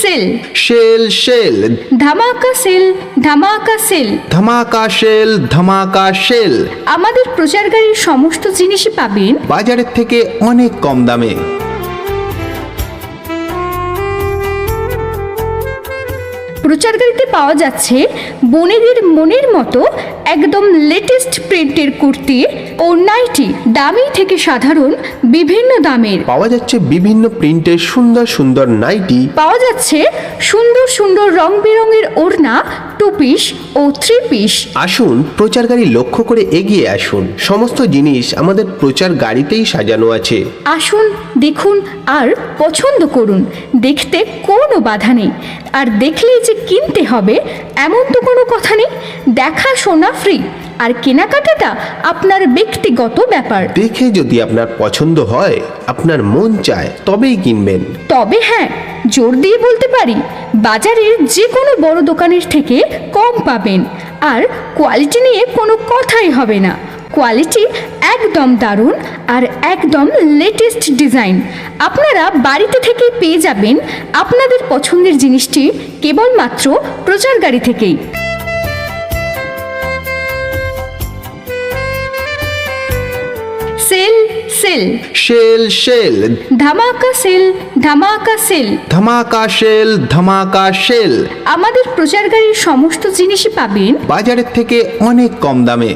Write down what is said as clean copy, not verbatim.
Sell sell sell ধামাকা sell ধামাকা sell ধামাকা সেল ধামাকা সেল। আমাদের প্রচার গাড়ির সমস্ত জিনিসই পাবেন বাজারের থেকে অনেক কম দামে। প্রচার গাড়িতে পাওয়া যাচ্ছে বোনেদের মনের মতো একদম লেটেস্ট প্রিন্টের কুর্তি ও নাইটি, দামি থেকে সাধারণ বিভিন্ন দামের। পাওয়া যাচ্ছে বিভিন্ন প্রিন্টের সুন্দর সুন্দর নাইটি। পাওয়া যাচ্ছে সুন্দর সুন্দর রং বেরঙের ওড়না, টু পিস ও থ্রি পিস। আসুন প্রচার গাড়ি লক্ষ্য করে এগিয়ে আসুন। সমস্ত জিনিস আমাদের প্রচার গাড়িতেই সাজানো আছে। আসুন, দেখুন আর পছন্দ করুন। দেখতে কোনো বাধা নেই, আর দেখলেই যে কিনতে হবে এমন তো কোনো কথা নেই। দেখা শোনা ফ্রি, আর কেনাকাটাটা আপনার ব্যক্তিগত ব্যাপার। দেখে যদি আপনার পছন্দ হয়, আপনার মন চায়, তবেই কিনবেন। তবে হ্যাঁ, জোর দিয়ে বলতে পারি বাজারের যে কোনো বড় দোকানের থেকে কম পাবেন, আর কোয়ালিটি নিয়ে কোনো কথাই হবে না। কোয়ালিটি একদম দারুণ আর একদম লেটেস্ট ডিজাইন। আপনারা বাড়িতে থেকে পেয়ে যাবেন আপনাদের পছন্দের জিনিসটি কেবলমাত্র প্রচার গাড়ি থেকেই। সেল সেল সেল সেল ধামাকা সেল ধামাকা সেল ধামাকা সেল ধামাকা সেল। আমাদের প্রচার গাড়ির সমস্ত জিনিসই পাবেন বাজারের থেকে অনেক কম দামে।